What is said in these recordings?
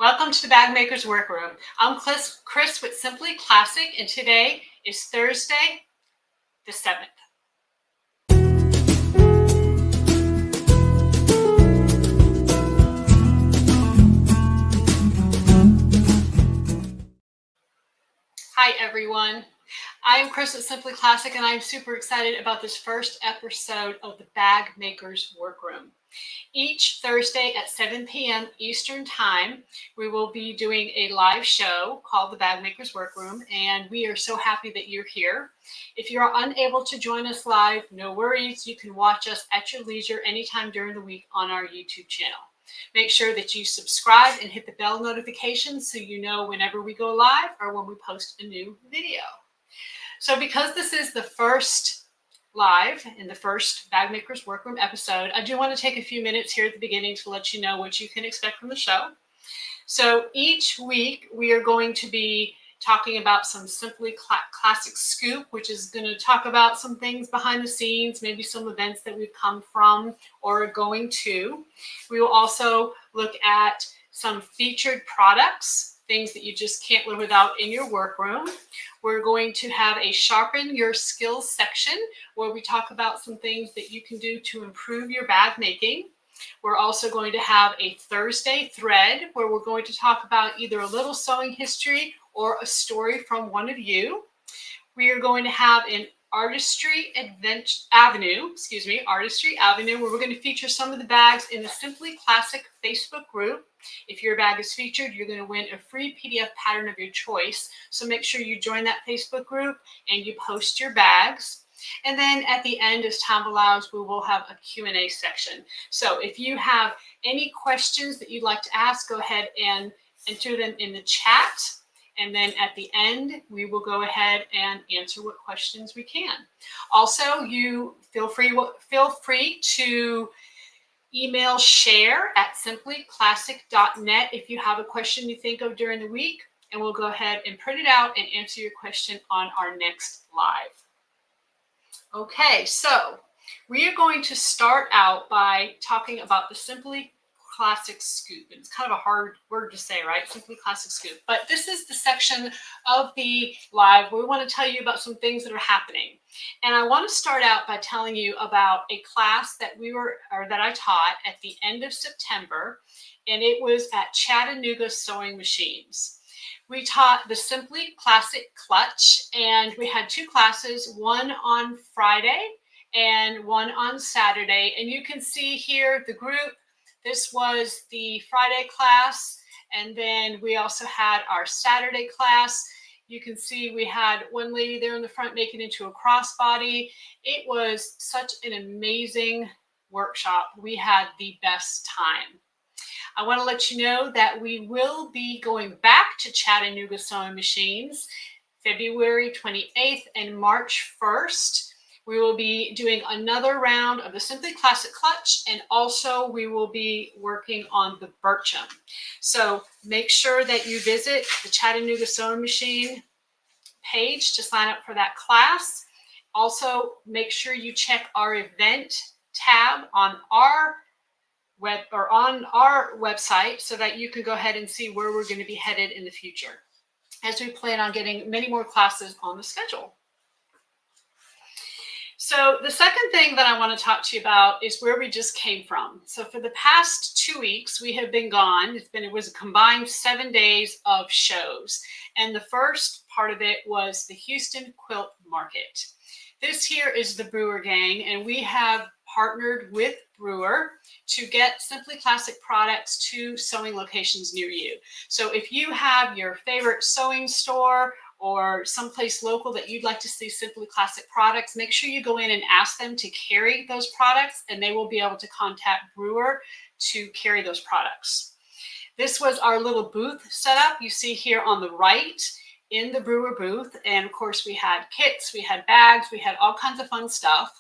Welcome to the Bag Maker's Workroom. I'm Chris with Simply Classic, and today is Thursday, the 7th. Hi everyone. I am Chris with Simply Classic, and I'm super excited about this first episode of the Bag Maker's Workroom. Each Thursday at 7 p.m. Eastern Time, we will be doing a live show called the Bag Maker's Workroom, and we are so happy that you're here. If you're unable to join us live, no worries. You can watch us at your leisure anytime during the week on our YouTube channel. Make sure that you subscribe and hit the bell notification so you know whenever we go live or when we post a new video. So because this is the first live in the first Bag Maker's Workroom episode, I do want to take a few minutes here at the beginning to let you know what you can expect from the show. So each week we are going to be talking about some Simply Classic Scoop, which is going to talk about some things behind the scenes, maybe some events that we've come from or are going to. We will also look at some featured products, things that you just can't live without in your workroom. We're going to have a Sharpen Your Skills section where we talk about some things that you can do to improve your bag making. We're also going to have a Thursday thread where we're going to talk about either a little sewing history or a story from one of you. We are going to have an Artistry Avenue, where we're going to feature some of the bags in the Simply Classic Facebook group. If your bag is featured, you're going to win a free PDF pattern of your choice. So make sure you join that Facebook group and you post your bags. And then at the end, as time allows, we will have a Q&A section. So if you have any questions that you'd like to ask, go ahead and enter them in the chat. And then at the end, we will go ahead and answer what questions we can. Also, you feel free to email share@simplyclassic.net if you have a question you think of during the week, and we'll go ahead and print it out and answer your question on our next live. Okay, so we are going to start out by talking about the Simply Classic Scoop. And it's kind of a hard word to say, right? Simply Classic Scoop. But this is the section of the live where we want to tell you about some things that are happening. And I want to start out by telling you about a class that I taught at the end of September, and it was at Chattanooga Sewing Machines. We taught the Simply Classic Clutch, and we had two classes, one on Friday and one on Saturday. And you can see here the group. This was the Friday class, and then we also had our Saturday class. You can see we had one lady there in the front making it into a crossbody. It was such an amazing workshop. We had the best time. I want to let you know that we will be going back to Chattanooga Sewing Machines February 28th and March 1st. We will be doing another round of the Simply Classic Clutch, and also we will be working on the Bircham. So make sure that you visit the Chattanooga Sewing Machine page to sign up for that class. Also, make sure you check our event tab on our website so that you can go ahead and see where we're going to be headed in the future, as we plan on getting many more classes on the schedule. So the second thing that I want to talk to you about is where we just came from. So for the past 2 weeks, we have been gone. It was a combined 7 days of shows. And the first part of it was the Houston Quilt Market. This here is the Brewer Gang, and we have partnered with Brewer to get Simply Classic products to sewing locations near you. So if you have your favorite sewing store or someplace local that you'd like to see Simply Classic products, make sure you go in and ask them to carry those products, and they will be able to contact Brewer to carry those products. This was our little booth setup you see here on the right in the Brewer booth. And of course we had kits, we had bags, we had all kinds of fun stuff.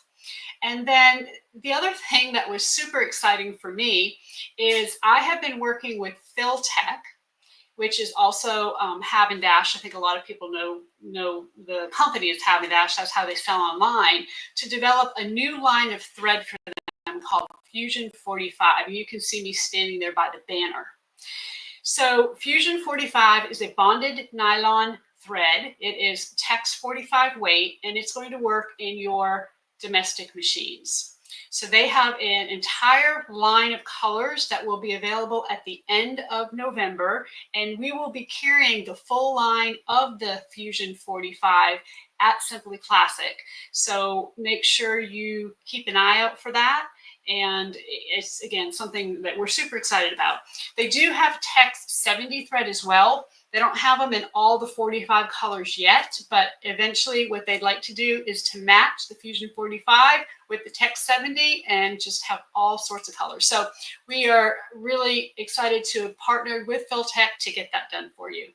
And then the other thing that was super exciting for me is I have been working with Philtech, which is also Have and Dash. I think a lot of people know the company is Have and Dash. That's how they sell online, to develop a new line of thread for them called Fusion 45. And you can see me standing there by the banner. So Fusion 45 is a bonded nylon thread. It is Tex 45 weight, and it's going to work in your domestic machines. So they have an entire line of colors that will be available at the end of November, and we will be carrying the full line of the Fusion 45 at Simply Classic. So make sure you keep an eye out for that. And it's, again, something that we're super excited about. They do have Tex 70 thread as well. They don't have them in all the 45 colors yet, but eventually what they'd like to do is to match the Fusion 45 with the Tex 70 and just have all sorts of colors. So we are really excited to have partnered with Filtech to get that done for you.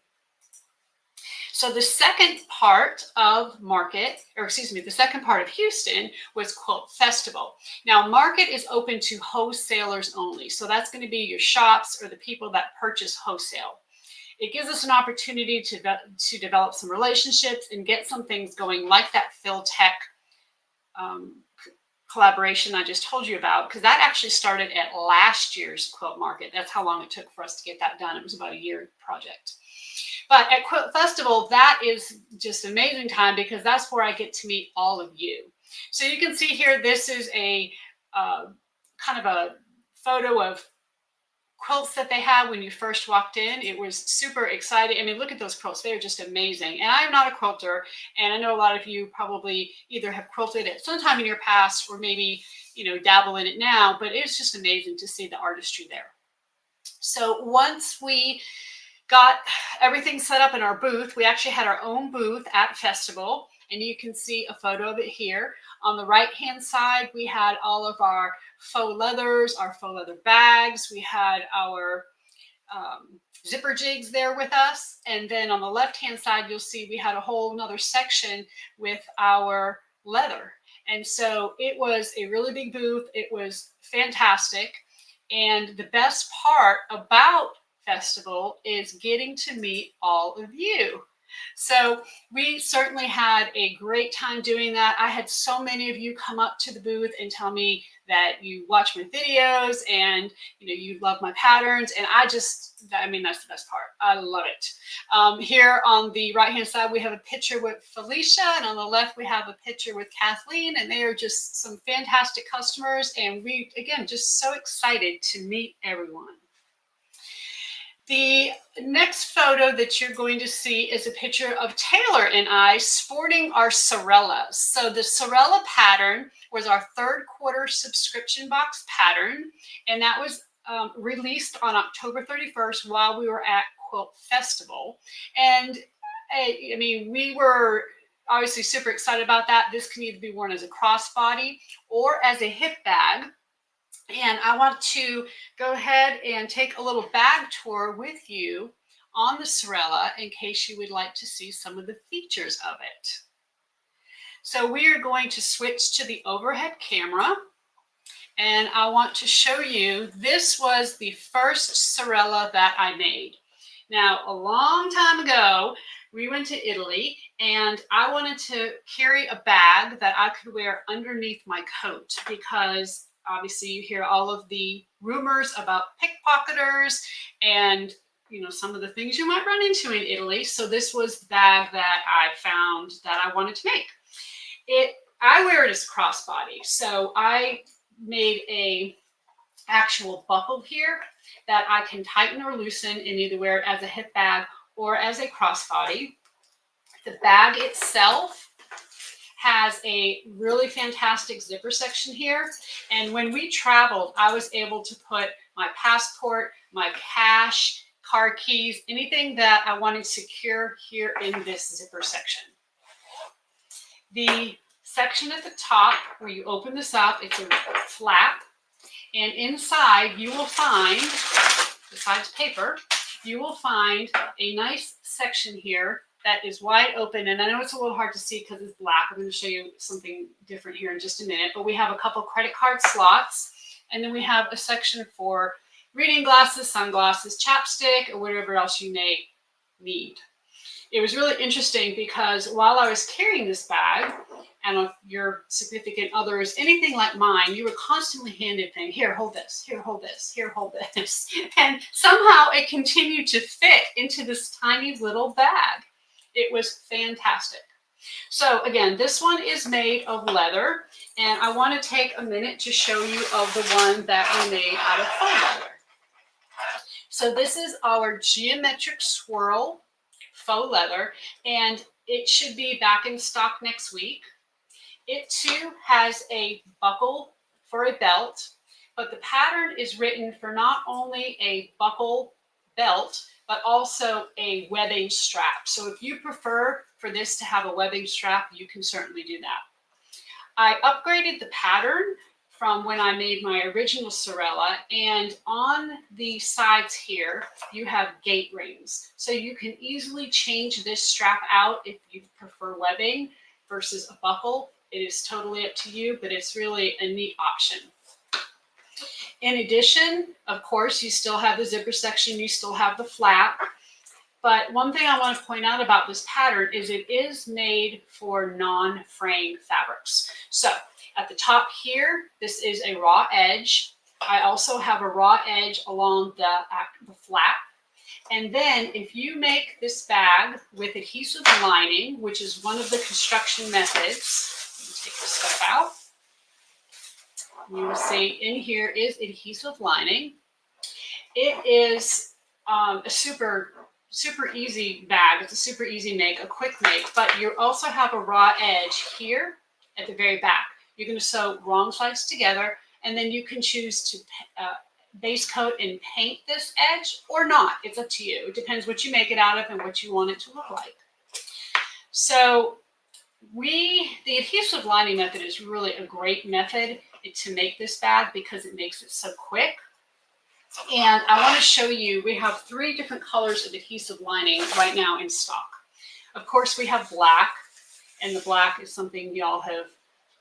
So the second part of the second part of Houston was Quilt Festival. Now, Market is open to wholesalers only. So that's going to be your shops or the people that purchase wholesale. It gives us an opportunity to develop some relationships and get some things going, like that Filtech collaboration I just told you about, because that actually started at last year's Quilt Market. That's how long it took for us to get that done. It was about a year project. But at Quilt Festival, that is just an amazing time because that's where I get to meet all of you. So you can see here, this is a kind of a photo of quilts that they had when you first walked in. It was super exciting. I mean, look at those quilts. They are just amazing. And I'm not a quilter, and I know a lot of you probably either have quilted at some time in your past or maybe, dabble in it now, but it's just amazing to see the artistry there. So once we got everything set up in our booth, we actually had our own booth at Festival, and you can see a photo of it here. On the right-hand side, we had all of our faux leathers, our faux leather bags. We had our zipper jigs there with us. And then on the left-hand side, you'll see we had a whole nother section with our leather. And so it was a really big booth. It was fantastic. And the best part about Festival is getting to meet all of you. So we certainly had a great time doing that. I had so many of you come up to the booth and tell me that you watch my videos and you love my patterns, and that's the best part. I love it. Here on the right hand side we have a picture with Felicia, and on the left we have a picture with Kathleen, and they are just some fantastic customers, and we, again, just so excited to meet everyone. The next photo that you're going to see is a picture of Taylor and I sporting our Sorellas. So the Sorella pattern was our third quarter subscription box pattern, and that was released on October 31st while we were at Quilt Festival. And I mean, we were obviously super excited about that. This can either be worn as a crossbody or as a hip bag. And I want to go ahead and take a little bag tour with you on the Sorella in case you would like to see some of the features of it. So we are going to switch to the overhead camera, and I want to show you, this was the first Sorella that I made. Now, a long time ago, we went to Italy, and I wanted to carry a bag that I could wear underneath my coat because obviously you hear all of the rumors about pickpocketers and some of the things you might run into in Italy. So this was the bag that I found that I wanted to make. I wear it as a crossbody. So I made a actual buckle here that I can tighten or loosen and either wear it as a hip bag or as a crossbody. The bag itself has a really fantastic zipper section here. And when we traveled, I was able to put my passport, my cash, car keys, anything that I wanted secure here in this zipper section. The section at the top where you open this up, it's a flap. And inside you will find, besides paper, you will find a nice section here that is wide open. And I know it's a little hard to see because it's black. I'm going to show you something different here in just a minute. But we have a couple credit card slots. And then we have a section for reading glasses, sunglasses, chapstick, or whatever else you may need. It was really interesting because while I was carrying this bag And if your significant other is anything like mine, you were constantly handed things. Here, hold this. Here, hold this. Here, hold this. And somehow it continued to fit into this tiny little bag. It was fantastic. So again, this one is made of leather, and I want to take a minute to show you of the one that we made out of faux leather. So this is our geometric swirl faux leather, and it should be back in stock next week. It too has a buckle for a belt, but the pattern is written for not only a buckle belt, but also a webbing strap. So if you prefer for this to have a webbing strap, you can certainly do that. I upgraded the pattern from when I made my original Sorella, and on the sides here, you have gate rings. So you can easily change this strap out if you prefer webbing versus a buckle. It is totally up to you, but it's really a neat option. In addition, of course, you still have the zipper section, you still have the flap. But one thing I want to point out about this pattern is it is made for non-fraying fabrics. So at the top here, this is a raw edge. I also have a raw edge along the flap. And then if you make this bag with adhesive lining, which is one of the construction methods, let me take this stuff out. You will see in here is adhesive lining. It is a super easy bag. It's a super easy make, a quick make, but you also have a raw edge here at the very back. You're going to sew wrong sides together, and then you can choose to base coat and paint this edge or not. It's up to you. It depends what you make it out of and what you want it to look like. So the adhesive lining method is really a great method to make this bag because it makes it so quick. And I want to show you, we have 3 different colors of adhesive lining right now in stock. Of course, we have black, and the black is something y'all have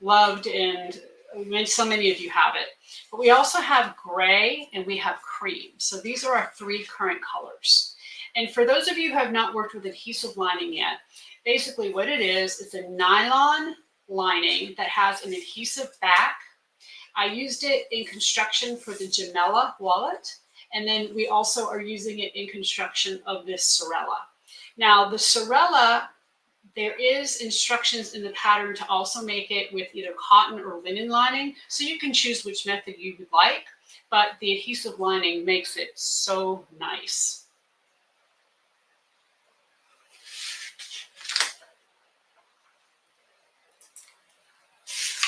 loved, and so many of you have it. But we also have gray and we have cream. So these are our 3 current colors. And for those of you who have not worked with adhesive lining yet, basically what it is, it's a nylon lining that has an adhesive back. I used it in construction for the Gemella wallet, and then we also are using it in construction of this Sorella. Now the Sorella, there is instructions in the pattern to also make it with either cotton or linen lining, so you can choose which method you would like, but the adhesive lining makes it so nice.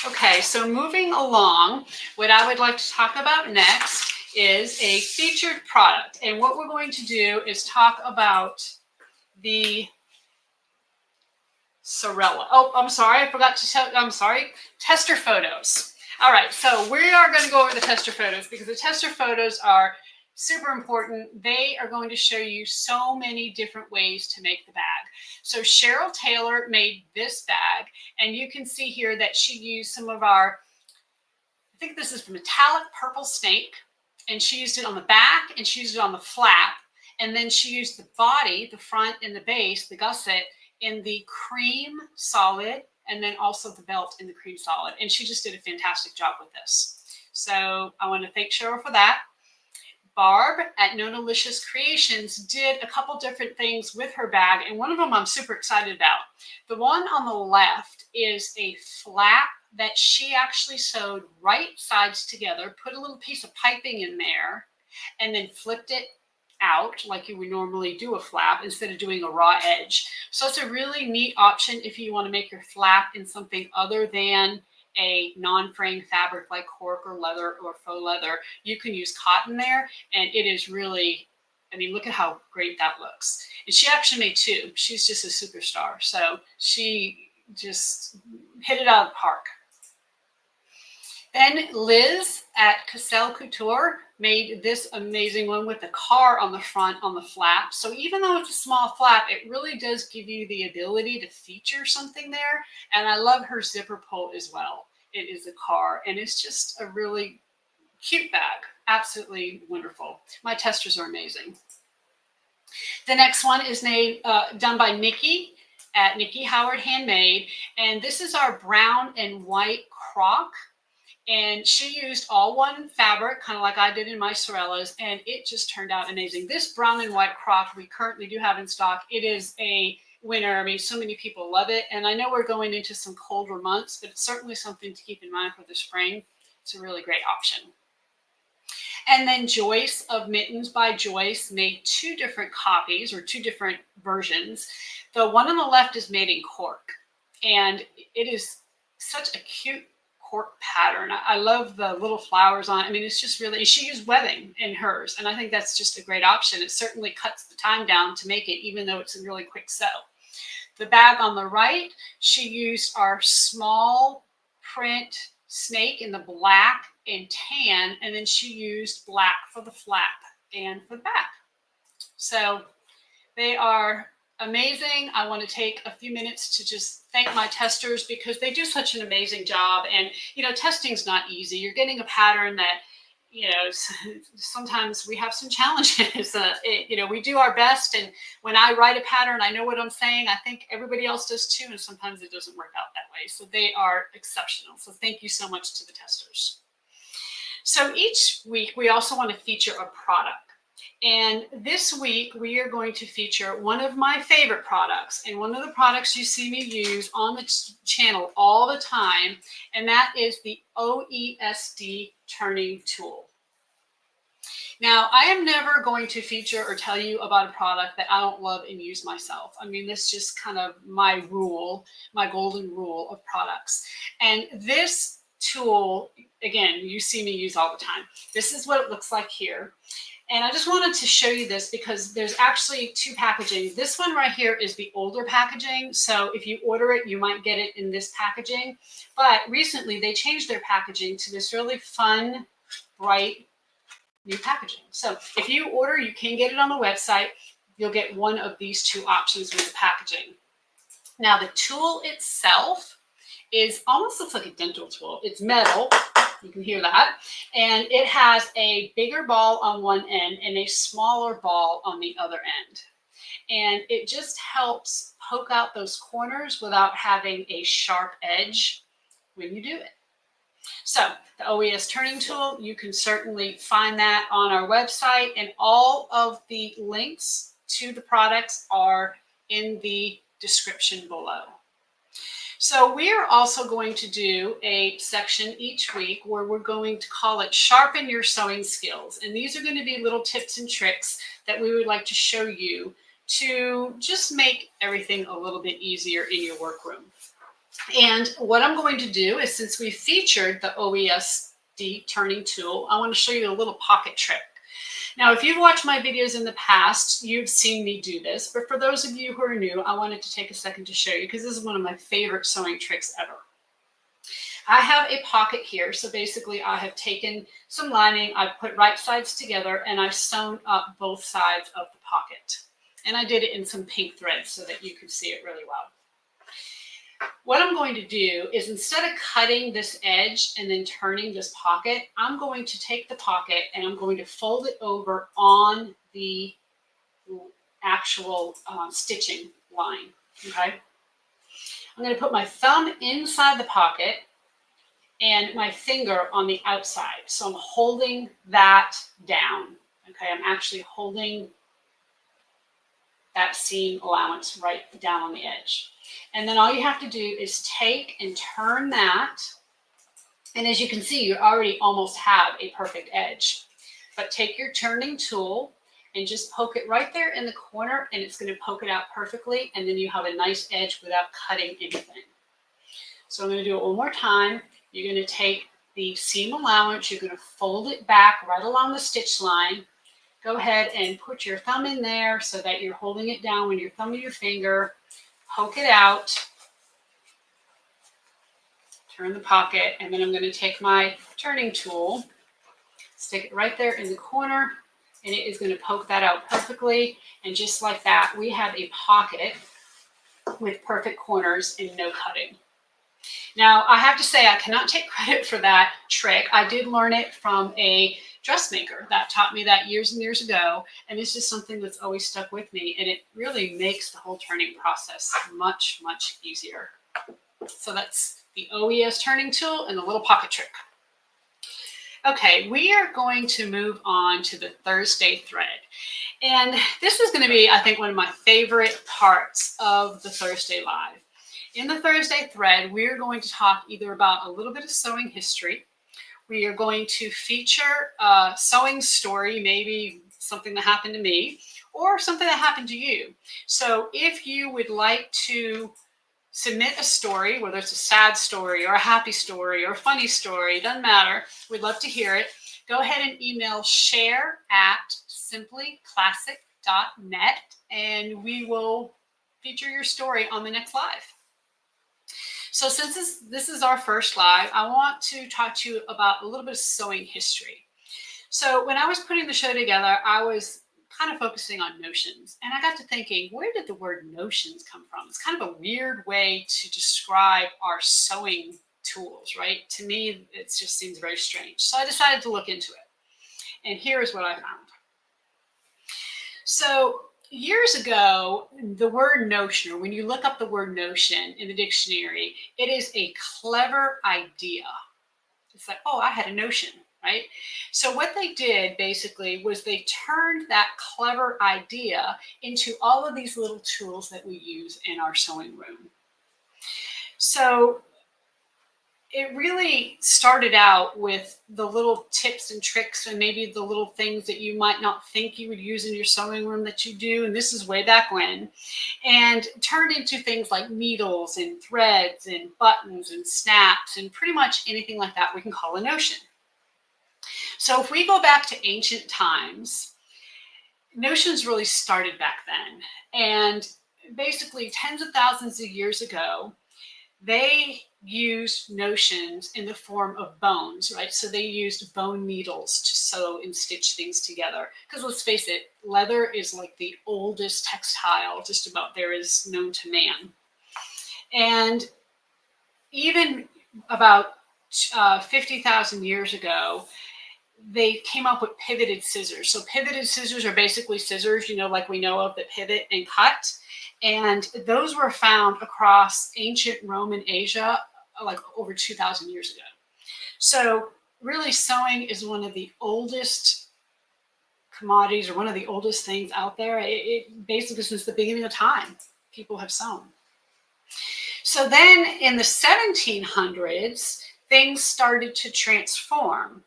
Okay, so moving along, what I would like to talk about next is a featured product. And what we're going to do is talk about the Sorella. Oh, I'm sorry, I forgot to tell, I'm sorry, tester photos. All right, so we are going to go over the tester photos because the tester photos are super important. They are going to show you so many different ways to make the bag. So Cheryl Taylor made this bag, and you can see here that she used some of our, I think this is metallic purple snake, and she used it on the back and she used it on the flap, and then she used the body, the front and the base, the gusset, in the cream solid, and then also the belt in the cream solid. And she just did a fantastic job with this. So I want to thank Cheryl for that. Barb at Nonalicious Creations did a couple different things with her bag, and one of them I'm super excited about. The one on the left is a flap that she actually sewed right sides together, put a little piece of piping in there, and then flipped it out like you would normally do a flap instead of doing a raw edge. So it's a really neat option if you want to make your flap in something other than a non-fraying fabric like cork or leather or faux leather. You can use cotton there, and it is really, I mean, look at how great that looks. And she actually made 2. She's just a superstar. So she just hit it out of the park. Then Liz at Cassell Couture made this amazing one with the car on the front on the flap. So even though it's a small flap, it really does give you the ability to feature something there. And I love her zipper pull as well. It is a car, and it's just a really cute bag. Absolutely wonderful. My testers are amazing. The next one is done by Nikki at Nikki Howard Handmade, and this is our brown and white crock. And she used all one fabric, kind of like I did in my Sorellas, and it just turned out amazing. This brown and white crock we currently do have in stock. It is a winner. I mean, so many people love it. And I know we're going into some colder months, but it's certainly something to keep in mind for the spring. It's a really great option. And then Joyce of Mittens by Joyce made two different copies, or two different versions. The one on the left is made in cork, and it is such a cute cork pattern. I love the little flowers on it. I mean, it's just really, she used webbing in hers, and I think that's just a great option. It certainly cuts the time down to make it, even though it's a really quick sew. The bag on the right, she used our small print snake in the black and tan, and then she used black for the flap and for the back. So they are amazing. I want to take a few minutes to just thank my testers because they do such an amazing job. And, you know, testing's not easy. You're getting a pattern that, you know, sometimes we have some challenges. You know, we do our best. And when I write a pattern, I know what I'm saying. I think everybody else does too. And sometimes it doesn't work out that way. So they are exceptional. So thank you so much to the testers. So each week, we also want to feature a product. And this week, we are going to feature one of my favorite products, and one of the products you see me use on the channel all the time, and that is the OESD turning tool. Now, I am never going to feature or tell you about a product that I don't love and use myself. I mean, that's just kind of my rule, my golden rule of products. And this tool, again, you see me use all the time. This is what it looks like here. And I just wanted to show you this because there's actually two packaging. This one right here is the older packaging. So if you order it, you might get it in this packaging. But recently they changed their packaging to this really fun, bright new packaging. So if you order, you can get it on the website. You'll get one of these two options with the packaging. Now the tool itself is almost looks like a dental tool. It's metal. You can hear that. And it has a bigger ball on one end and a smaller ball on the other end. And it just helps poke out those corners without having a sharp edge when you do it. So the OES turning tool, you can certainly find that on our website, and all of the links to the products are in the description below. So we are also going to do a section each week where we're going to call it Sharpen Your Sewing Skills. And these are going to be little tips and tricks that we would like to show you to just make everything a little bit easier in your workroom. And what I'm going to do is, since we featured the OESD turning tool, I want to show you a little pocket trick. Now, if you've watched my videos in the past, you've seen me do this. But for those of you who are new, I wanted to take a second to show you because this is one of my favorite sewing tricks ever. I have a pocket here. So basically, I have taken some lining, I've put right sides together, and I've sewn up both sides of the pocket. And I did it in some pink thread so that you could see it really well. What I'm going to do is, instead of cutting this edge and then turning this pocket, I'm going to take the pocket and I'm going to fold it over on the actual stitching line, okay? I'm going to put my thumb inside the pocket and my finger on the outside. So I'm holding that down, okay? I'm actually holding that seam allowance right down on the edge. And then all you have to do is take and turn that. And as you can see, you already almost have a perfect edge. But take your turning tool and just poke it right there in the corner, and it's going to poke it out perfectly. And then you have a nice edge without cutting anything. So I'm going to do it one more time. You're going to take the seam allowance, you're going to fold it back right along the stitch line. Go ahead and put your thumb in there so that you're holding it down with your thumb and your finger. Poke it out, turn the pocket, and then I'm going to take my turning tool, stick it right there in the corner, and it is going to poke that out perfectly. And just like that, we have a pocket with perfect corners and no cutting. Now, I have to say, I cannot take credit for that trick. I did learn it from a dressmaker that taught me that years and years ago, and it's just something that's always stuck with me, and it really makes the whole turning process much, much easier. So that's the OES turning tool and the little pocket trick. Okay, we are going to move on to the Thursday thread. And this is going to be, I think, one of my favorite parts of the Thursday Live. In the Thursday thread, we're going to talk either about a little bit of sewing history. We are going to feature a sewing story, maybe something that happened to me, or something that happened to you. So if you would like to submit a story, whether it's a sad story or a happy story or a funny story, doesn't matter. We'd love to hear it. Go ahead and email share@simplyclassic.net and we will feature your story on the next live. So since this is our first live, I want to talk to you about a little bit of sewing history. So when I was putting the show together, I was kind of focusing on notions. And I got to thinking, where did the word notions come from? It's kind of a weird way to describe our sewing tools, right? To me, it just seems very strange. So I decided to look into it. And here is what I found. So years ago, the word notion, or when you look up the word notion in the dictionary, it is a clever idea. It's like, oh, I had a notion. Right? So what they did basically was they turned that clever idea into all of these little tools that we use in our sewing room. So it really started out with the little tips and tricks and maybe the little things that you might not think you would use in your sewing room that you do. And this is way back when. And turned into things like needles and threads and buttons and snaps and pretty much anything like that we can call a notion. So if we go back to ancient times, notions really started back then. And basically tens of thousands of years ago, they used notions in the form of bones, right? So they used bone needles to sew and stitch things together. Because let's face it, leather is like the oldest textile just about there is known to man. And even about 50,000 years ago, they came up with pivoted scissors. So pivoted scissors are basically scissors, like we know of that pivot and cut. And those were found across ancient Roman Asia, like over 2,000 years ago. So really sewing is one of the oldest commodities or one of the oldest things out there. It basically since the beginning of time, people have sewn. So then in the 1700s, things started to transform.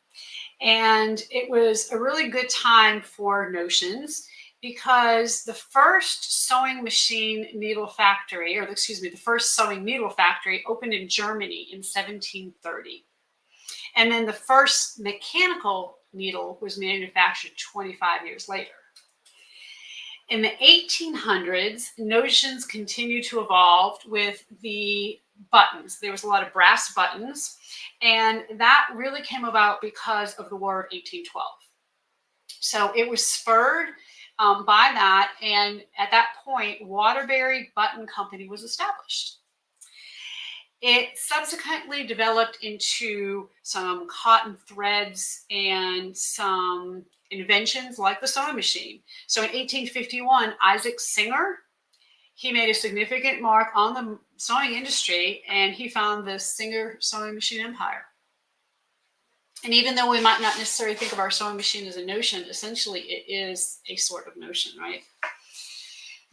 And it was a really good time for notions because the first sewing machine needle factory, or excuse me, the first sewing needle factory opened in Germany in 1730. And then the first mechanical needle was manufactured 25 years later. In the 1800s, notions continued to evolve with the buttons. There was a lot of brass buttons, and that really came about because of the War of 1812. So it was spurred by that, and at that point, Waterbury Button Company was established. It subsequently developed into some cotton threads and some inventions like the sewing machine. So in 1851, Isaac Singer, he made a significant mark on the sewing industry, and he found the Singer sewing machine empire. And even though we might not necessarily think of our sewing machine as a notion, essentially it is a sort of notion, right?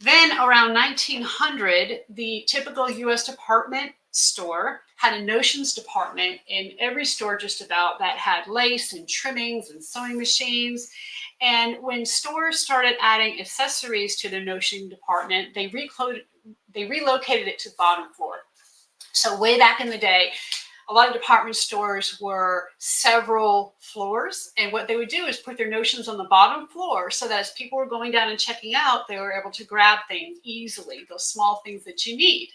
Then around 1900, the typical US department store had a notions department in every store just about that had lace and trimmings and sewing machines. And when stores started adding accessories to their notion department, they relocated it to the bottom floor. So way back in the day, a lot of department stores were several floors, and what they would do is put their notions on the bottom floor so that as people were going down and checking out, they were able to grab things easily, those small things that you need.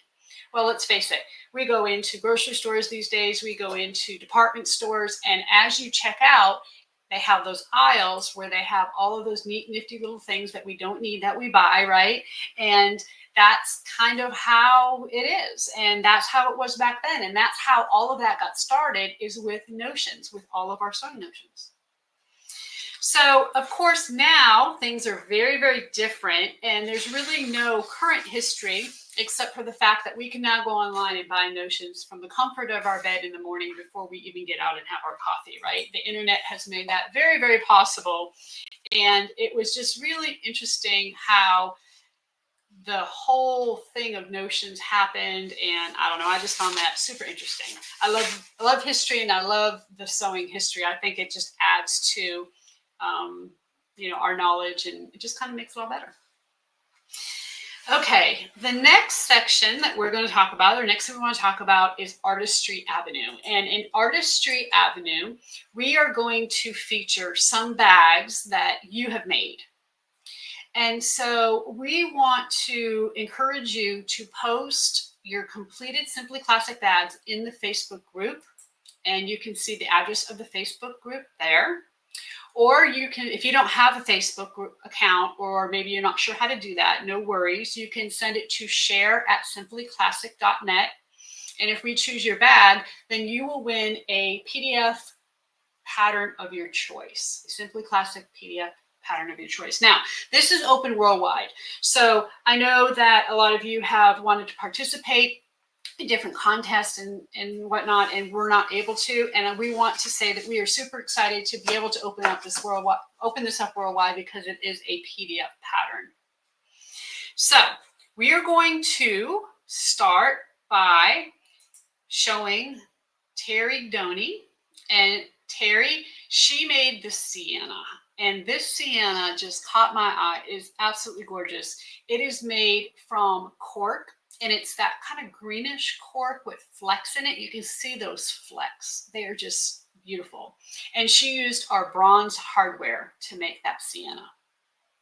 Well, let's face it, we go into grocery stores these days, we go into department stores, and as you check out, they have those aisles where they have all of those neat, nifty little things that we don't need that we buy, right? And that's kind of how it is. And that's how it was back then. And that's how all of that got started, is with notions, with all of our sewing notions. So, of course, now things are very, very different, and there's really no current history except for the fact that we can now go online and buy notions from the comfort of our bed in the morning before we even get out and have our coffee, right? The internet has made that very, very possible. And it was just really interesting how the whole thing of notions happened, and I don't know, I just found that super interesting. I love history, and I love the sewing history. I think it just adds to our knowledge, and it just kind of makes it all better. Okay, the next section that we're going to talk about, or next thing we want to talk about, is Artistry Avenue. And in Artistry Avenue, we are going to feature some bags that you have made. And so we want to encourage you to post your completed Simply Classic bags in the Facebook group. And you can see the address of the Facebook group there. Or you can, if you don't have a Facebook group account, or maybe you're not sure how to do that, no worries. You can send it to share@simplyclassic.net. And if we choose your bag, then you will win a PDF pattern of your choice, a Simply Classic PDF pattern of your choice. Now, this is open worldwide. So I know that a lot of you have wanted to participate in different contests and whatnot, and we're not able to. And we want to say that we are super excited to be able to open this up worldwide, because it is a PDF pattern. So we are going to start by showing Terry Doney. And Terry, she made the sienna. And this sienna just caught my eye. It is absolutely gorgeous. It is made from cork, and it's that kind of greenish cork with flecks in it. You can see those flecks. They are just beautiful. And she used our bronze hardware to make that sienna.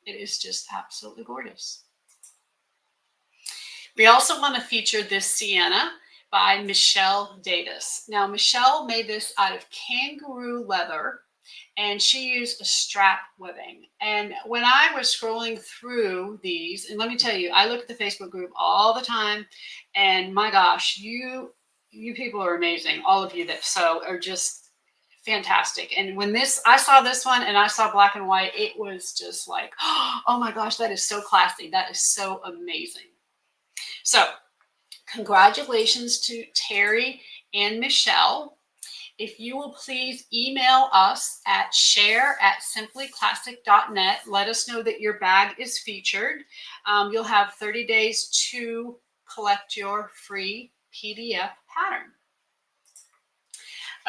It is just absolutely gorgeous. We also want to feature this sienna by Michelle Davis. Now, Michelle made this out of kangaroo leather, and she used a strap webbing. And when I was scrolling through these, and let me tell you, I look at the Facebook group all the time, and my gosh, you people are amazing. All of you that sew are just fantastic. And when I saw this one and I saw black and white, it was just like, oh my gosh, that is so classy. That is so amazing. So congratulations to Terry and Michelle. If you will please email us at share@simplyclassic.net. Let us know that your bag is featured. You'll have 30 days to collect your free PDF pattern.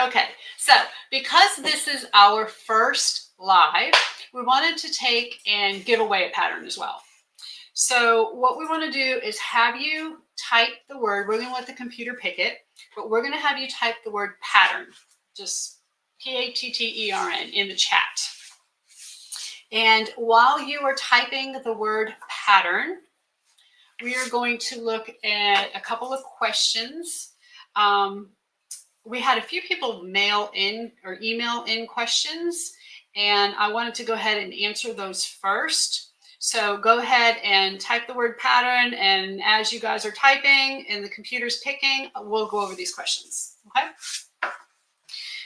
Okay, so because this is our first live, we wanted to take and give away a pattern as well. So what we want to do is have you type the word. We're going to let the computer pick it, but we're going to have you type the word pattern, just P-A-T-T-E-R-N, in the chat. And while you are typing the word pattern, we are going to look at a couple of questions. We had a few people mail in or email in questions, and I wanted to go ahead and answer those first. So go ahead and type the word pattern, and as you guys are typing and the computer's picking, we'll go over these questions, okay?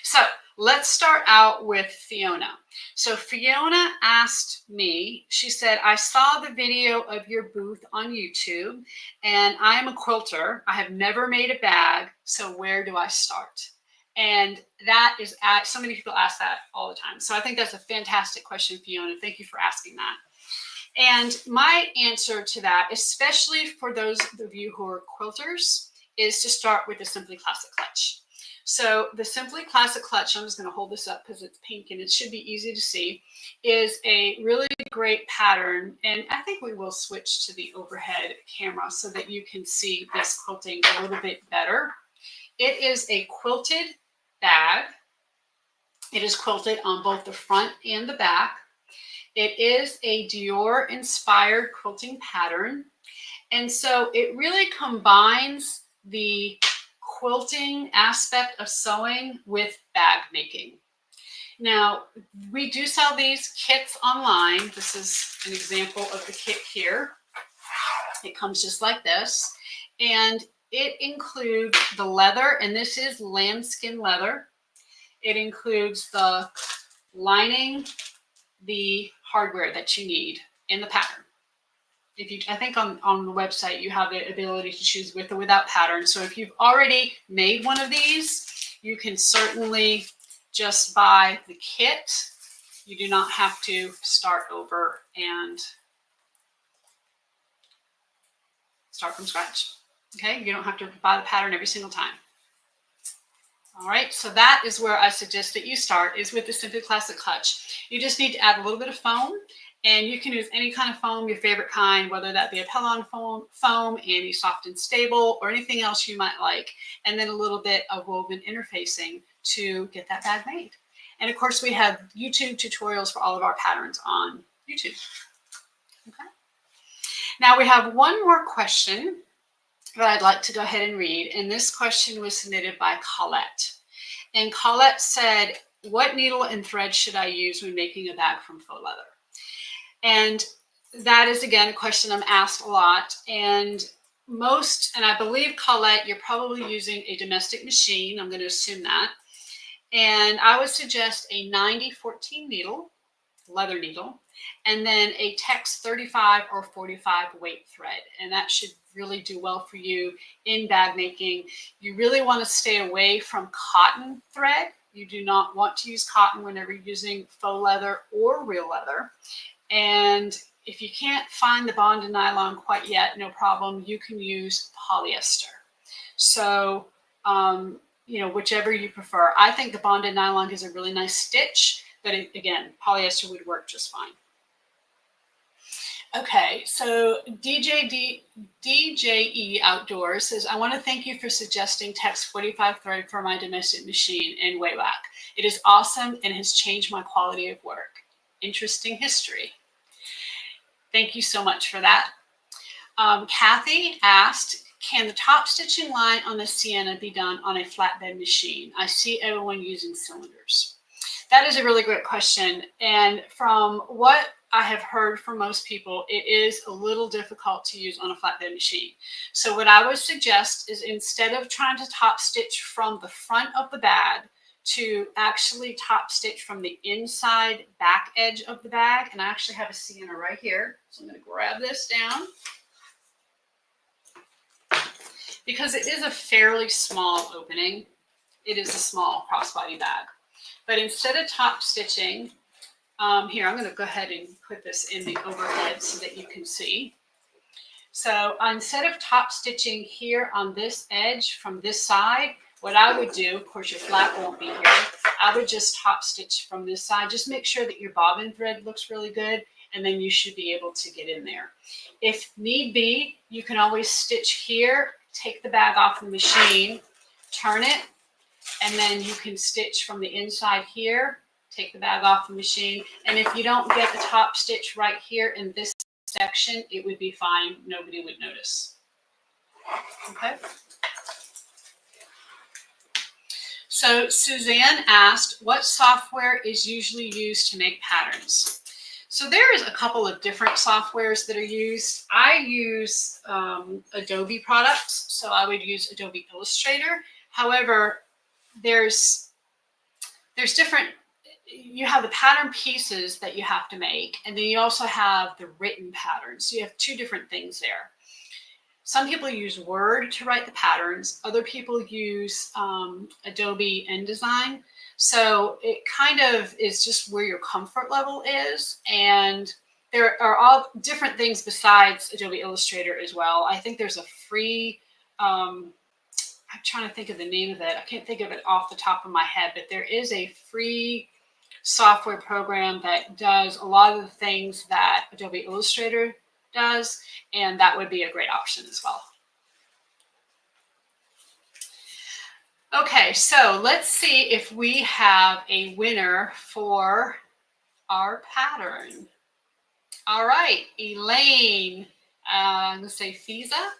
So let's start out with Fiona. So Fiona asked me, she said, I saw the video of your booth on YouTube, and I am a quilter. I have never made a bag, so where do I start? And that is, so many people ask that all the time. So I think that's a fantastic question, Fiona. Thank you for asking that. And my answer to that, especially for those of you who are quilters, is to start with the Simply Classic clutch. So the Simply Classic clutch, I'm just going to hold this up because it's pink and it should be easy to see, is a really great pattern. And I think we will switch to the overhead camera so that you can see this quilting a little bit better. It is a quilted bag. It is quilted on both the front and the back. It is a Dior-inspired quilting pattern. And so it really combines the quilting aspect of sewing with bag making. Now, we do sell these kits online. This is an example of the kit here. It comes just like this, and it includes the leather, and this is lambskin leather. It includes the lining, the hardware that you need, and the pattern. I think on the website you have the ability to choose with or without pattern. So if you've already made one of these, you can certainly just buy the kit. You do not have to start over and start from scratch. Okay, you don't have to buy the pattern every single time. All right, so that is where I suggest that you start, is with the Simply Classic clutch. You just need to add a little bit of foam, and you can use any kind of foam, your favorite kind, whether that be a Pellon foam, any soft and stable, or anything else you might like, and then a little bit of woven interfacing to get that bag made. And of course, we have YouTube tutorials for all of our patterns on YouTube. Okay. Now we have one more question that I'd like to go ahead and read. And this question was submitted by Colette. And Colette said, what needle and thread should I use when making a bag from faux leather? And that is, again, a question I'm asked a lot. And I believe, Colette, you're probably using a domestic machine. I'm going to assume that. And I would suggest a 90-14 needle, leather needle, and then a Tex 35 or 45 weight thread. And that should really do well for you in bag making. You really want to stay away from cotton thread. You do not want to use cotton whenever you're using faux leather or real leather. And if you can't find the bonded nylon quite yet, no problem. You can use polyester. So, whichever you prefer. I think the bonded nylon gives a really nice stitch, but again, polyester would work just fine. Okay, so DJE Outdoors says, I want to thank you for suggesting Tex 45 thread for my domestic machine in Wayback. It is awesome and has changed my quality of work. Interesting history. Thank you so much for that. Kathy asked, can the top stitching line on the Sienna be done on a flatbed machine? I see everyone using cylinders. That is a really great question. And from what I have heard from most people, it is a little difficult to use on a flatbed machine. So what I would suggest is, instead of trying to top stitch from the front of the bag, to actually top stitch from the inside back edge of the bag. And I actually have a Sienna right here. So I'm going to grab this down, because it is a fairly small opening. It is a small crossbody bag. But instead of top stitching, here, I'm going to go ahead and put this in the overhead so that you can see. So instead of top stitching here on this edge from this side, what I would do, of course your flap won't be here, I would just top stitch from this side. Just make sure that your bobbin thread looks really good, and then you should be able to get in there. If need be, you can always stitch here, take the bag off the machine, turn it, and then you can stitch from the inside here, take the bag off the machine. And if you don't get the top stitch right here in this section, it would be fine. Nobody would notice. Okay. So Suzanne asked, what software is usually used to make patterns? So there is a couple of different softwares that are used. I use Adobe products, so I would use Adobe Illustrator. However, there's different, you have the pattern pieces that you have to make, and then you also have the written patterns. So you have two different things there. Some people use Word to write the patterns. Other people use Adobe InDesign. So it kind of is just where your comfort level is. And there are all different things besides Adobe Illustrator as well. I think there's a free, I'm trying to think of the name of it. I can't think of it off the top of my head, but there is a free software program that does a lot of the things that Adobe Illustrator does, and that would be a great option as well. Okay, so let's see if we have a winner for our pattern. All right, Elaine, I'm going to say Fiza.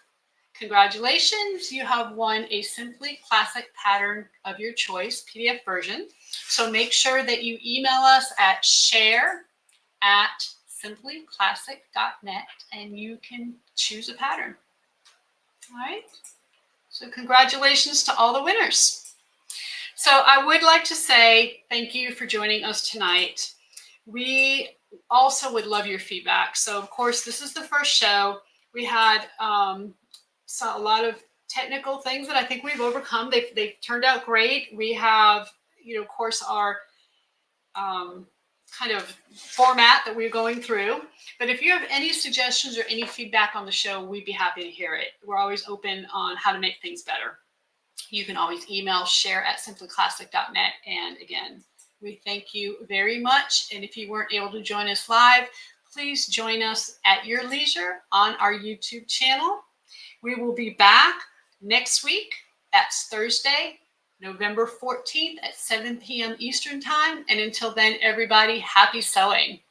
Congratulations, you have won a Simply Classic pattern of your choice, PDF version. So make sure that you email us at share@simplyclassic.net and you can choose a pattern. All right, so congratulations to all the winners. So I would like to say thank you for joining us tonight. We also would love your feedback. So of course, this is the first show. We had a lot of technical things that I think we've overcome. They've turned out great. We have, of course, our kind of format that we're going through. But if you have any suggestions or any feedback on the show, we'd be happy to hear it. We're always open on how to make things better. You can always email share@simplyclassic.net. And again, we thank you very much. And if you weren't able to join us live, please join us at your leisure on our YouTube channel. We will be back next week. That's Thursday, November 14th at 7 p.m. Eastern Time. And until then, everybody, happy sewing.